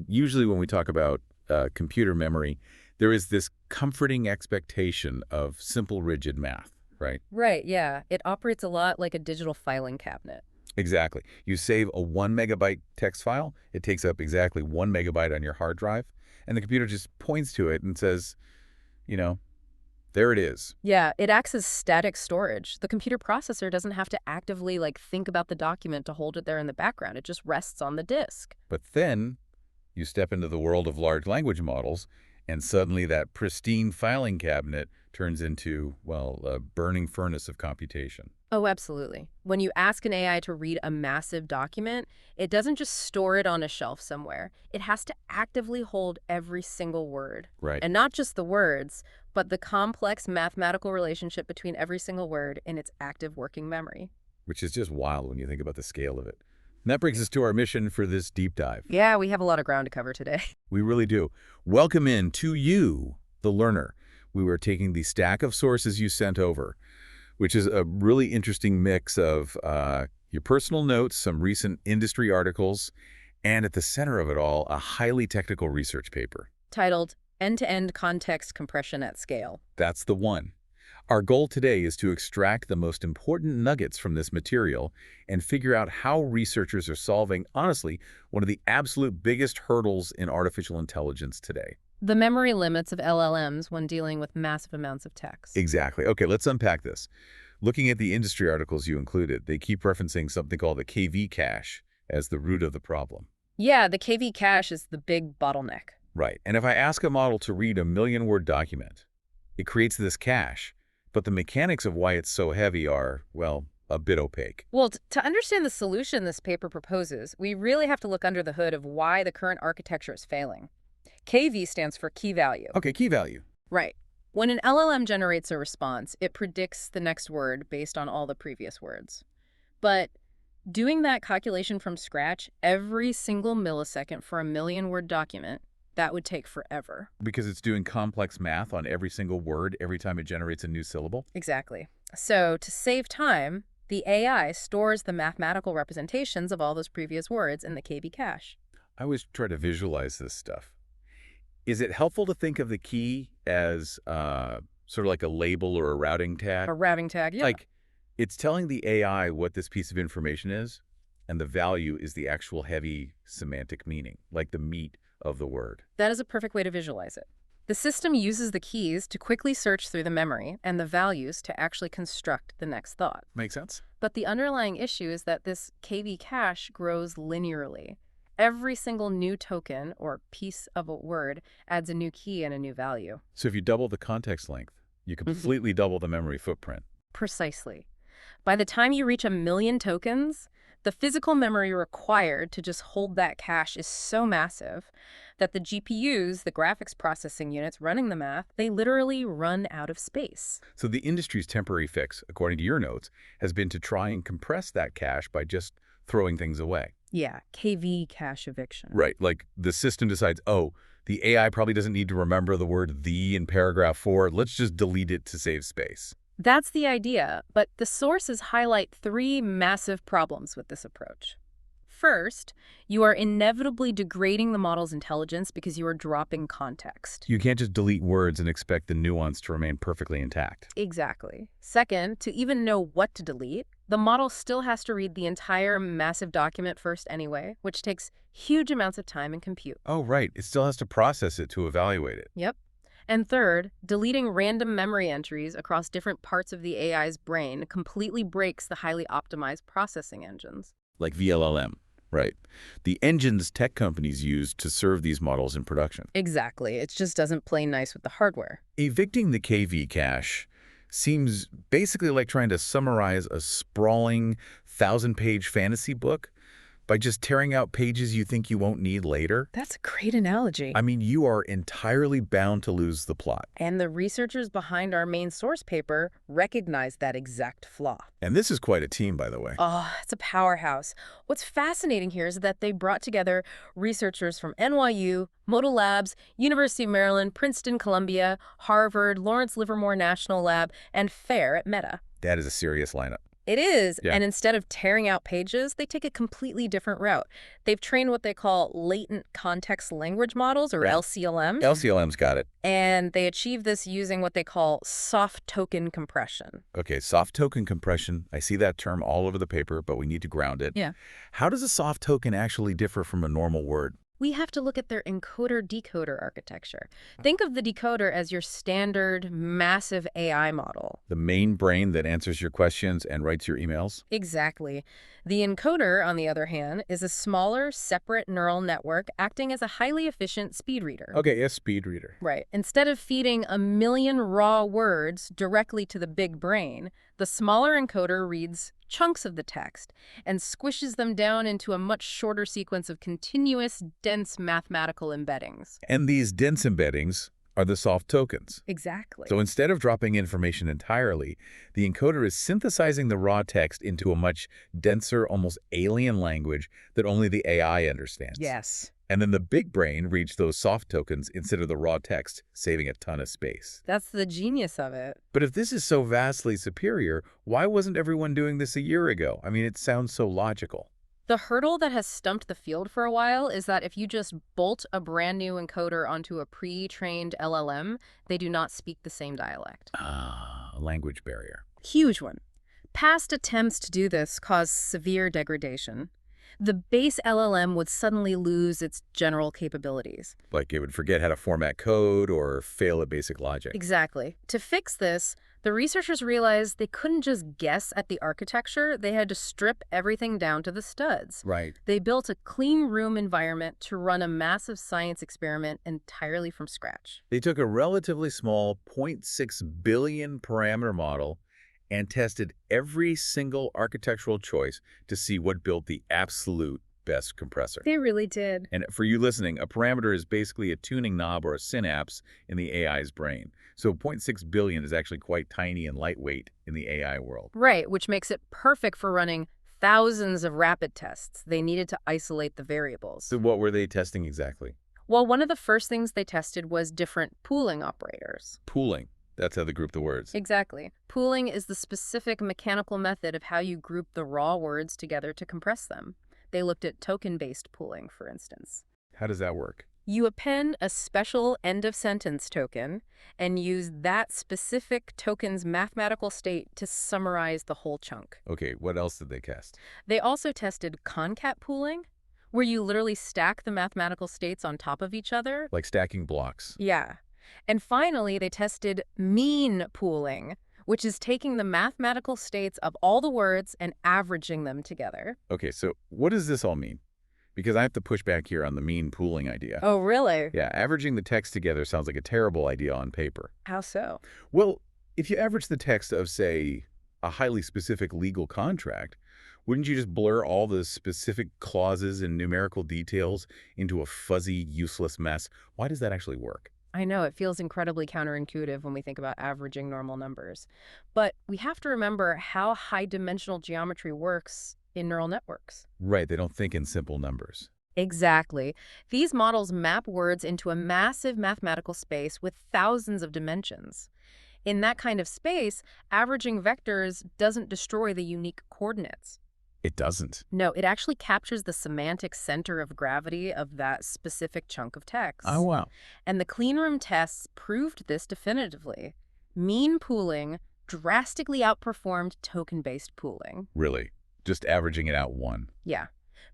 Usually when we talk about computer memory, there is this comforting expectation of simple, rigid math, right? Right, yeah. It operates a lot like a digital filing cabinet. Exactly. You save a 1 megabyte text file, it takes up exactly 1 megabyte on your hard drive, and the computer just points to it and says, you know, there it is. Yeah, it acts as static storage. The computer processor doesn't have to actively, think about the document to hold it there in the background. It just rests on the disk. But then you step into the world of large language models, and suddenly that pristine filing cabinet turns into, well, a burning furnace of computation. Oh, absolutely. When you ask an AI to read a massive document, it doesn't just store it on a shelf somewhere. It has to actively hold every single word. Right. And not just the words, but the complex mathematical relationship between every single word in its active working memory. Which is just wild when you think about the scale of it. And that brings us to our mission for this deep dive. Yeah, we have a lot of ground to cover today. We really do. Welcome in to you, the learner. We were taking the stack of sources you sent over, which is a really interesting mix of your personal notes, some recent industry articles, and at the center of it all, a highly technical research paper. Titled End-to-End Context Compression at Scale. That's the one. Our goal today is to extract the most important nuggets from this material and figure out how researchers are solving, honestly, one of the absolute biggest hurdles in artificial intelligence today. The memory limits of LLMs when dealing with massive amounts of text. Exactly. Okay, let's unpack this. Looking at the industry articles you included, they keep referencing something called the KV cache as the root of the problem. Yeah, the KV cache is the big bottleneck. Right. And if I ask a model to read a 1,000,000-word document, it creates this cache, but the mechanics of why it's so heavy are, well, a bit opaque. Well, to understand the solution this paper proposes, we really have to look under the hood of why the current architecture is failing. KV stands for key value. Okay, key value. Right. When an LLM generates a response, it predicts the next word based on all the previous words. But doing that calculation from scratch every single millisecond for a 1,000,000-word document, that would take forever. Because it's doing complex math on every single word every time it generates a new syllable? Exactly. So to save time, the AI stores the mathematical representations of all those previous words in the KV cache. I always try to visualize this stuff. Is it helpful to think of the key as sort of like a label or a routing tag? A routing tag, yeah. Like, it's telling the AI what this piece of information is, and the value is the actual heavy semantic meaning, like the meat of the word. That is a perfect way to visualize it. The system uses the keys to quickly search through the memory and the values to actually construct the next thought. Make sense? But the underlying issue is that this KV cache grows linearly. Every single new token or piece of a word adds a new key and a new value. So if you double the context length, you completely double the memory footprint. Precisely. By the time you reach 1,000,000 tokens, the physical memory required to just hold that cache is so massive that the GPUs, the graphics processing units running the math, they literally run out of space. So the industry's temporary fix, according to your notes, has been to try and compress that cache by just throwing things away. Yeah, KV cache eviction. Right, like the system decides, oh, the AI probably doesn't need to remember the word "the" in paragraph 4. Let's just delete it to save space. That's the idea, but the sources highlight 3 massive problems with this approach. First, you are inevitably degrading the model's intelligence because you are dropping context. You can't just delete words and expect the nuance to remain perfectly intact. Exactly. Second, to even know what to delete, the model still has to read the entire massive document first anyway, which takes huge amounts of time and compute. Oh, right. It still has to process it to evaluate it. Yep. And third, deleting random memory entries across different parts of the AI's brain completely breaks the highly optimized processing engines. Like VLLM. Right. The engines tech companies use to serve these models in production. Exactly. It just doesn't play nice with the hardware. Evicting the KV cache seems basically like trying to summarize a sprawling 1,000-page fantasy book by just tearing out pages you think you won't need later. That's a great analogy. I mean, you are entirely bound to lose the plot. And the researchers behind our main source paper recognize that exact flaw. And this is quite a team, by the way. Oh, it's a powerhouse. What's fascinating here is that they brought together researchers from NYU, Modal Labs, University of Maryland, Princeton, Columbia, Harvard, Lawrence Livermore National Lab, and FAIR at Meta. That is a serious lineup. It is. Yeah. And instead of tearing out pages, they take a completely different route. They've trained what they call Latent Context Language Models, or Right. LCLMs. LCLMs got it. And they achieve this using what they call soft token compression. Okay, soft token compression. I see that term all over the paper, but we need to ground it. Yeah. How does a soft token actually differ from a normal word? We have to look at their encoder-decoder architecture. Think of the decoder as your standard massive AI model. The main brain that answers your questions and writes your emails? Exactly. The encoder, on the other hand, is a smaller, separate neural network acting as a highly efficient speed reader. Okay, a speed reader. Right. Instead of feeding a million raw words directly to the big brain, the smaller encoder reads chunks of the text and squishes them down into a much shorter sequence of continuous, dense mathematical embeddings. And these dense embeddings are the soft tokens. Exactly. So instead of dropping information entirely, the encoder is synthesizing the raw text into a much denser, almost alien language that only the AI understands. Yes. And then the big brain reads those soft tokens instead of the raw text, saving a ton of space. That's the genius of it. But if this is so vastly superior, why wasn't everyone doing this a year ago? I mean, it sounds so logical. The hurdle that has stumped the field for a while is that if you just bolt a brand new encoder onto a pre-trained LLM, they do not speak the same dialect. Ah, a language barrier. Huge one. Past attempts to do this caused severe degradation. The base LLM would suddenly lose its general capabilities. Like it would forget how to format code or fail at basic logic. Exactly. To fix this, the researchers realized they couldn't just guess at the architecture, they had to strip everything down to the studs. Right. They built a clean room environment to run a massive science experiment entirely from scratch. They took a relatively small 0.6 billion parameter model and tested every single architectural choice to see what built the absolute best compressor. They really did. And for you listening, a parameter is basically a tuning knob or a synapse in the AI's brain. So 0.6 billion is actually quite tiny and lightweight in the AI world. Right, which makes it perfect for running thousands of rapid tests. They needed to isolate the variables. So what were they testing exactly? Well, one of the first things they tested was different pooling operators. Pooling. That's how they group the words. Exactly. Pooling is the specific mechanical method of how you group the raw words together to compress them. They looked at token-based pooling, for instance. How does that work? You append a special end-of-sentence token and use that specific token's mathematical state to summarize the whole chunk. Okay, what else did they test? They also tested concat pooling, where you literally stack the mathematical states on top of each other. Like stacking blocks. Yeah. And finally, they tested mean pooling, which is taking the mathematical states of all the words and averaging them together. Okay, so what does this all mean? Because I have to push back here on the mean pooling idea. Oh, really? Yeah, averaging the text together sounds like a terrible idea on paper. How so? Well, if you average the text of, say, a highly specific legal contract, wouldn't you just blur all the specific clauses and numerical details into a fuzzy, useless mess? Why does that actually work? I know, it feels incredibly counterintuitive when we think about averaging normal numbers. But we have to remember how high-dimensional geometry works in neural networks. Right, they don't think in simple numbers. Exactly. These models map words into a massive mathematical space with thousands of dimensions. In that kind of space, averaging vectors doesn't destroy the unique coordinates. It doesn't. No, it actually captures the semantic center of gravity of that specific chunk of text. Oh, wow. And the cleanroom tests proved this definitively. Mean pooling drastically outperformed token-based pooling. Really? Just averaging it out one. Yeah.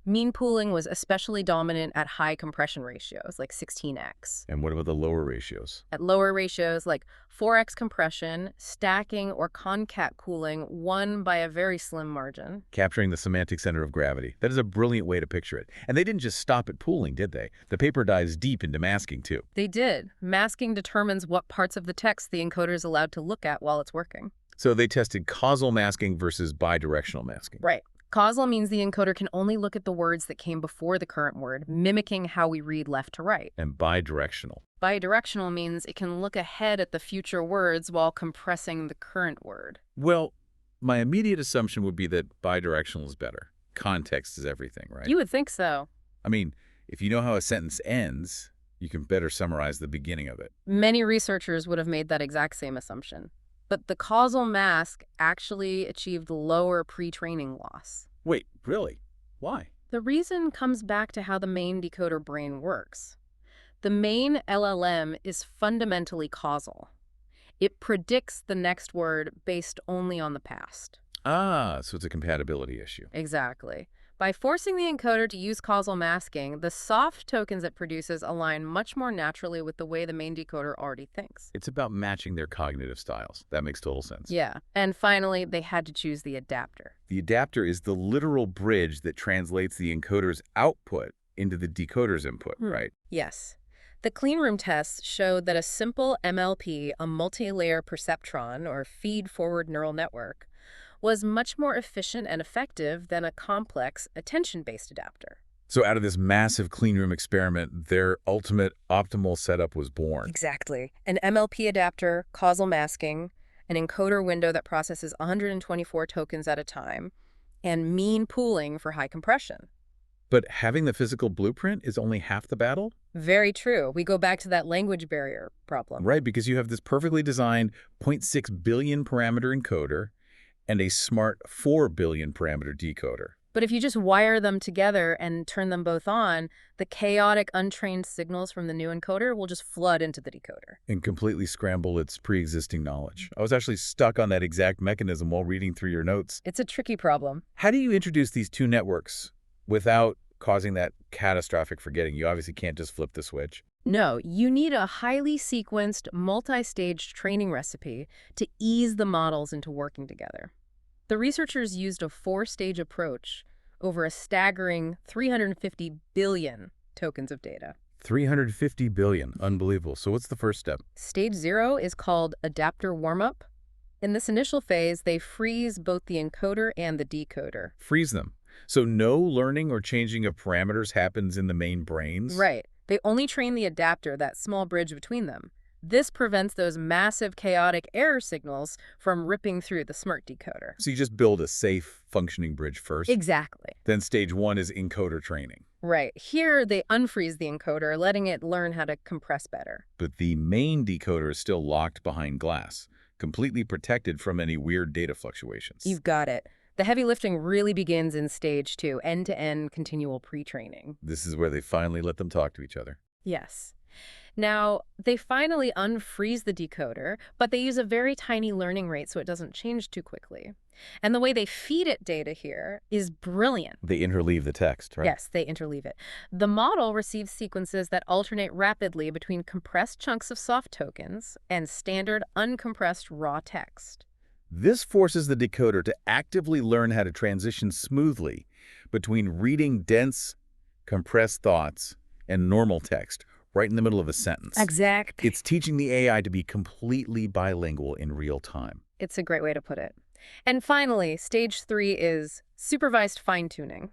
Mean pooling was especially dominant at high compression ratios, like 16x. And what about the lower ratios? At lower ratios, like 4x compression, stacking, or concat pooling won by a very slim margin. Capturing the semantic center of gravity. That is a brilliant way to picture it. And they didn't just stop at pooling, did they? The paper dives deep into masking, too. They did. Masking determines what parts of the text the encoder is allowed to look at while it's working. So they tested causal masking versus bidirectional masking. Right. Causal means the encoder can only look at the words that came before the current word, mimicking how we read left to right. And bidirectional. Bidirectional means it can look ahead at the future words while compressing the current word. Well, my immediate assumption would be that bidirectional is better. Context is everything, right? You would think so. I mean, if you know how a sentence ends, you can better summarize the beginning of it. Many researchers would have made that exact same assumption. but the causal mask actually achieved lower pre-training loss. Wait, really? Why? The reason comes back to how the main decoder brain works. The main LLM is fundamentally causal. It predicts the next word based only on the past. Ah, so it's a compatibility issue. Exactly. By forcing the encoder to use causal masking, the soft tokens it produces align much more naturally with the way the main decoder already thinks. It's about matching their cognitive styles. That makes total sense. Yeah. And finally, they had to choose the adapter. The adapter is the literal bridge that translates the encoder's output into the decoder's input, right? Yes. The cleanroom tests showed that a simple MLP, a multi-layer perceptron, or feed-forward neural network, was much more efficient and effective than a complex attention-based adapter. So out of this massive cleanroom experiment, their ultimate optimal setup was born. Exactly. An MLP adapter, causal masking, an encoder window that processes 124 tokens at a time, and mean pooling for high compression. But having the physical blueprint is only half the battle? Very true. We go back to that language barrier problem. Right, because you have this perfectly designed 0.6 billion parameter encoder and a smart 4 billion parameter decoder. But if you just wire them together and turn them both on, the chaotic, untrained signals from the new encoder will just flood into the decoder. And completely scramble its pre-existing knowledge. I was actually stuck on that exact mechanism while reading through your notes. It's a tricky problem. How do you introduce these two networks without causing that catastrophic forgetting? You obviously can't just flip the switch. No, you need a highly sequenced, multi-staged training recipe to ease the models into working together. The researchers used a 4-stage approach over a staggering 350 billion tokens of data. 350 billion. Unbelievable. So what's the first step? Stage 0 is called adapter warm-up. In this initial phase, they freeze both the encoder and the decoder. Freeze them. So no learning or changing of parameters happens in the main brains? Right. They only train the adapter, that small bridge between them. This prevents those massive chaotic error signals from ripping through the smart decoder. So you just build a safe, functioning bridge first? Exactly. Then stage 1 is encoder training. Right. Here, they unfreeze the encoder, letting it learn how to compress better. But the main decoder is still locked behind glass, completely protected from any weird data fluctuations. You've got it. The heavy lifting really begins in stage 2, end-to-end continual pre-training. This is where they finally let them talk to each other. Yes. Now, they finally unfreeze the decoder, but they use a very tiny learning rate so it doesn't change too quickly. And the way they feed it data here is brilliant. They interleave the text, right? Yes, they interleave it. The model receives sequences that alternate rapidly between compressed chunks of soft tokens and standard uncompressed raw text. This forces the decoder to actively learn how to transition smoothly between reading dense, compressed thoughts and normal text right in the middle of a sentence. Exactly. It's teaching the AI to be completely bilingual in real time. It's a great way to put it. And finally, stage 3 is supervised fine-tuning,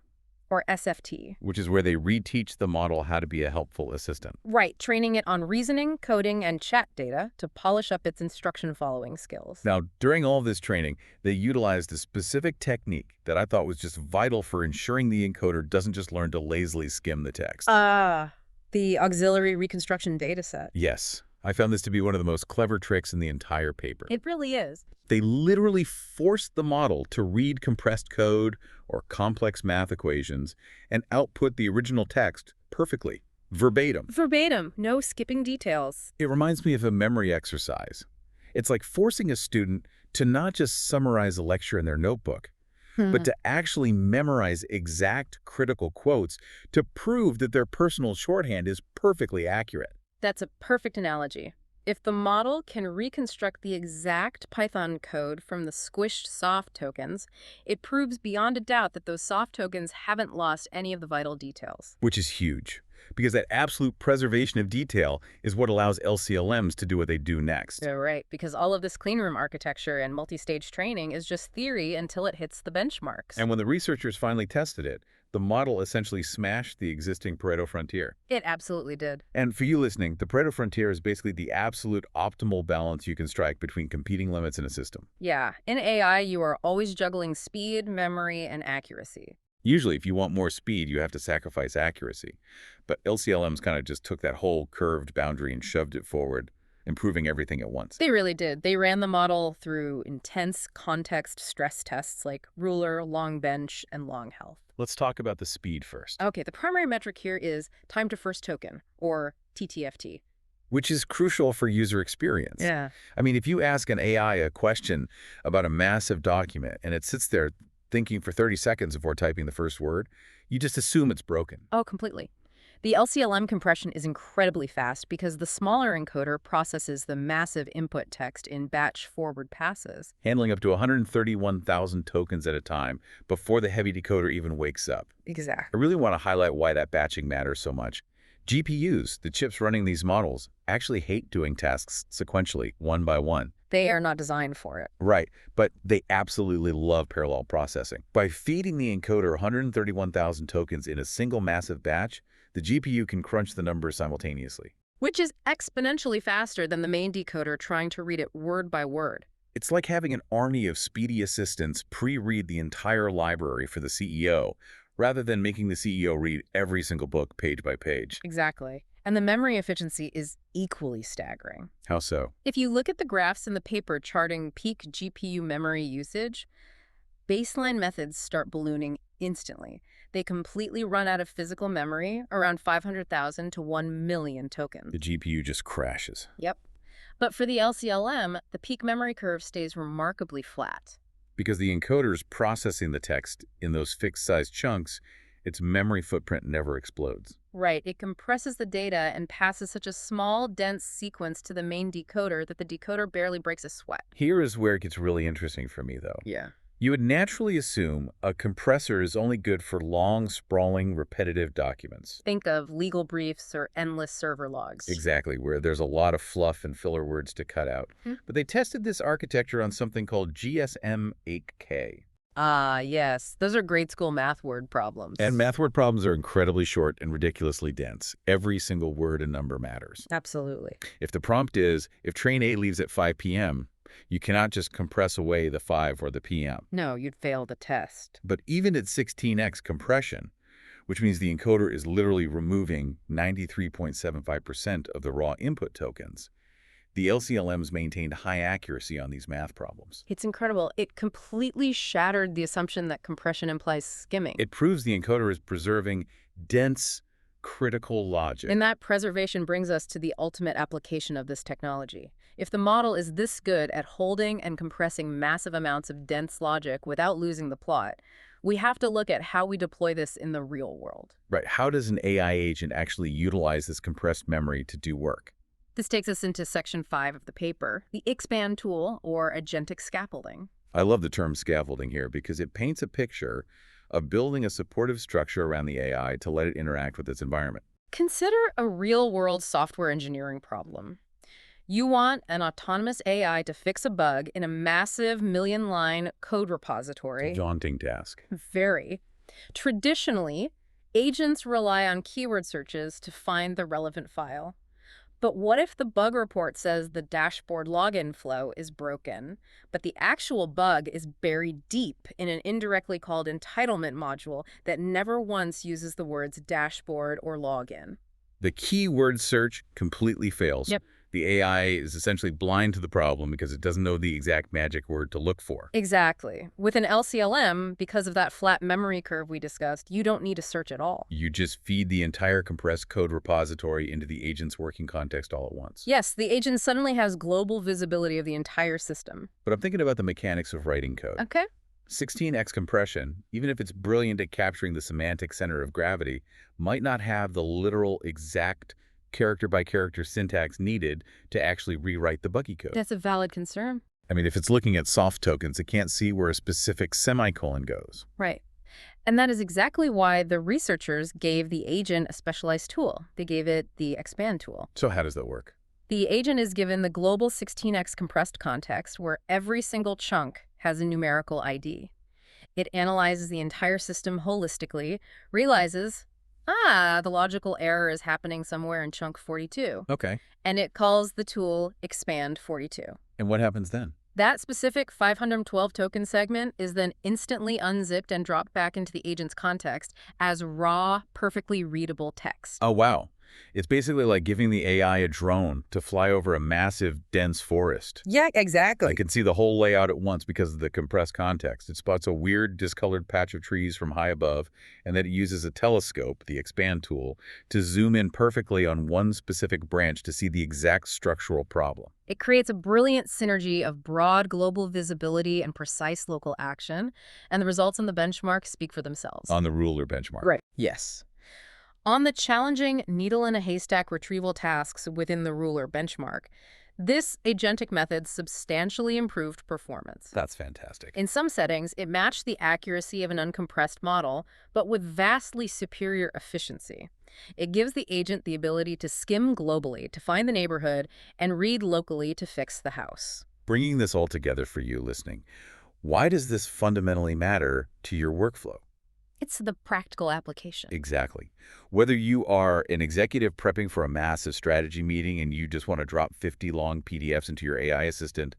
or SFT. Which is where they reteach the model how to be a helpful assistant. Right, training it on reasoning, coding, and chat data to polish up its instruction-following skills. Now, during all this training, they utilized a specific technique that I thought was just vital for ensuring the encoder doesn't just learn to lazily skim the text. The auxiliary reconstruction dataset. Yes. I found this to be one of the most clever tricks in the entire paper. It really is. They literally forced the model to read compressed code or complex math equations and output the original text perfectly, verbatim. Verbatim, no skipping details. It reminds me of a memory exercise. It's like forcing a student to not just summarize a lecture in their notebook, but to actually memorize exact critical quotes to prove that their personal shorthand is perfectly accurate. That's a perfect analogy. If the model can reconstruct the exact Python code from the squished soft tokens, it proves beyond a doubt that those soft tokens haven't lost any of the vital details. Which is huge, because that absolute preservation of detail is what allows LCLMs to do what they do next. Yeah, right, because all of this cleanroom architecture and multi-stage training is just theory until it hits the benchmarks. And when the researchers finally tested it, the model essentially smashed the existing Pareto frontier. It absolutely did. And for you listening, the Pareto frontier is basically the absolute optimal balance you can strike between competing limits in a system. Yeah, in AI, you are always juggling speed, memory, and accuracy. Usually, if you want more speed, you have to sacrifice accuracy. But LCLMs kind of just took that whole curved boundary and shoved it forward improving everything at once. They really did. They ran the model through intense context stress tests like ruler, long bench, and long health. Let's talk about the speed first, Okay, the primary metric here is time to first token, or TTFT. which is crucial for user experience. Yeah. I mean, if you ask an AI a question about a massive document and it sits there thinking for 30 seconds before typing the first word, you just assume it's broken. Oh, completely. The LCLM compression is incredibly fast because the smaller encoder processes the massive input text in batch forward passes. Handling up to 131,000 tokens at a time before the heavy decoder even wakes up. Exactly. I really want to highlight why that batching matters so much. GPUs, the chips running these models, actually hate doing tasks sequentially, one by one. They are not designed for it. Right, but they absolutely love parallel processing. By feeding the encoder 131,000 tokens in a single massive batch, the GPU can crunch the numbers simultaneously. Which is exponentially faster than the main decoder trying to read it word by word. It's like having an army of speedy assistants pre-read the entire library for the CEO, rather than making the CEO read every single book page by page. Exactly. And the memory efficiency is equally staggering. How so? If you look at the graphs in the paper charting peak GPU memory usage, baseline methods start ballooning instantly. They completely run out of physical memory, around 500,000 to 1 million tokens. The GPU just crashes. Yep. But for the LCLM, the peak memory curve stays remarkably flat. Because the encoder is processing the text in those fixed-size chunks, its memory footprint never explodes. Right. It compresses the data and passes such a small, dense sequence to the main decoder that the decoder barely breaks a sweat. Here is where it gets really interesting for me, though. Yeah. You would naturally assume a compressor is only good for long, sprawling, repetitive documents. Think of legal briefs or endless server logs. Exactly, where there's a lot of fluff and filler words to cut out. But they tested this architecture on something called GSM-8K. Ah, yes. Those are grade school math word problems. And math word problems are incredibly short and ridiculously dense. Every single word and number matters. Absolutely. If the prompt is, if train A leaves at 5 p.m., you cannot just compress away the 5 or the p.m. No, you'd fail the test. But even at 16x compression, which means the encoder is literally removing 93.75% of the raw input tokens, the LCLMs maintained high accuracy on these math problems. It's incredible. It completely shattered the assumption that compression implies skimming. It proves the encoder is preserving dense, critical logic. And that preservation brings us to the ultimate application of this technology. If the model is this good at holding and compressing massive amounts of dense logic without losing the plot, we have to look at how we deploy this in the real world. Right. How does an AI agent actually utilize this compressed memory to do work? This takes us into section 5 of the paper, the expand tool, or agentic scaffolding. I love the term scaffolding here because it paints a picture of building a supportive structure around the AI to let it interact with its environment. Consider a real-world software engineering problem. You want an autonomous AI to fix a bug in a massive million-line code repository. Daunting task. Very. Traditionally, agents rely on keyword searches to find the relevant file. But what if the bug report says the dashboard login flow is broken, but the actual bug is buried deep in an indirectly called entitlement module that never once uses the words dashboard or login? The keyword search completely fails. Yep. The AI is essentially blind to the problem because it doesn't know the exact magic word to look for. Exactly. With an LCLM, because of that flat memory curve we discussed, you don't need to search at all. You just feed the entire compressed code repository into the agent's working context all at once. Yes, the agent suddenly has global visibility of the entire system. But I'm thinking about the mechanics of writing code. Okay. 16x compression, even if it's brilliant at capturing the semantic center of gravity, might not have the literal exact character-by-character syntax needed to actually rewrite the buggy code. That's a valid concern. I mean, if it's looking at soft tokens, it can't see where a specific semicolon goes. Right. And that is exactly why the researchers gave the agent a specialized tool. They gave it the expand tool. So how does that work? The agent is given the global 16x compressed context where every single chunk has a numerical ID. It analyzes the entire system holistically, realizes, the logical error is happening somewhere in chunk 42. Okay. And it calls the tool expand 42. And what happens then? That specific 512 token segment is then instantly unzipped and dropped back into the agent's context as raw, perfectly readable text. Oh, wow. It's basically like giving the AI a drone to fly over a massive, dense forest. Yeah, I exactly. can see the whole layout at once because of the compressed context. It spots a weird, discolored patch of trees from high above, and then it uses a telescope, the expand tool, to zoom in perfectly on one specific branch to see the exact structural problem. It creates a brilliant synergy of broad global visibility and precise local action, and the results in the benchmark speak for themselves. On the ruler benchmark. Right. Yes. On the challenging needle-in-a-haystack retrieval tasks within the ruler benchmark, this agentic method substantially improved performance. That's fantastic. In some settings, it matched the accuracy of an uncompressed model, but with vastly superior efficiency. It gives the agent the ability to skim globally to find the neighborhood and read locally to fix the house. Bringing this all together for you listening, why does this fundamentally matter to your workflow? It's the practical application. Exactly. Whether you are an executive prepping for a massive strategy meeting and you just want to drop 50 long PDFs into your AI assistant,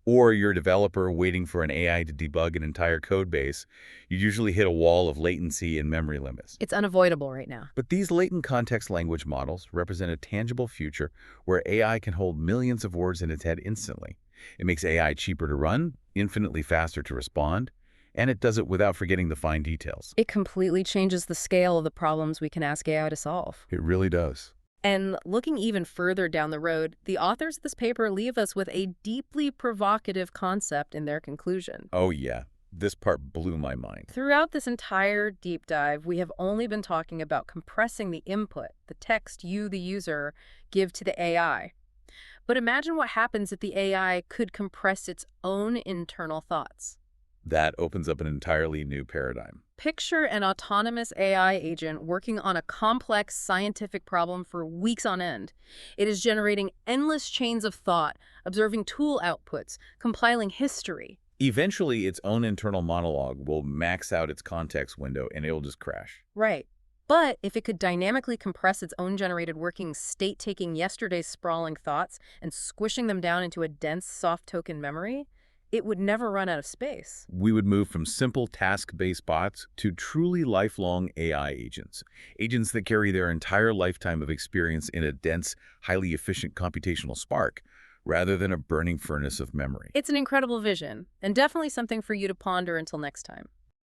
or you're a developer waiting for an AI to debug an entire code base, you usually hit a wall of latency and memory limits. It's unavoidable right now. But these latent context language models represent a tangible future where AI can hold millions of words in its head instantly. It makes AI cheaper to run, infinitely faster to respond, and it does it without forgetting the fine details. It completely changes the scale of the problems we can ask AI to solve. It really does. And looking even further down the road, the authors of this paper leave us with a deeply provocative concept in their conclusion. Oh yeah, this part blew my mind. Throughout this entire deep dive, we have only been talking about compressing the input, the text you, the user, give to the AI. But imagine what happens if the AI could compress its own internal thoughts. That opens up an entirely new paradigm. Picture an autonomous AI agent working on a complex scientific problem for weeks on end. It is generating endless chains of thought, observing tool outputs, compiling history. Eventually, its own internal monologue will max out its context window and it'll just crash. Right. But if it could dynamically compress its own generated working state, taking yesterday's sprawling thoughts and squishing them down into a dense, soft token memory, it would never run out of space. We would move from simple task-based bots to truly lifelong AI agents. Agents that carry their entire lifetime of experience in a dense, highly efficient computational spark, rather than a burning furnace of memory. It's an incredible vision, and definitely something for you to ponder until next time.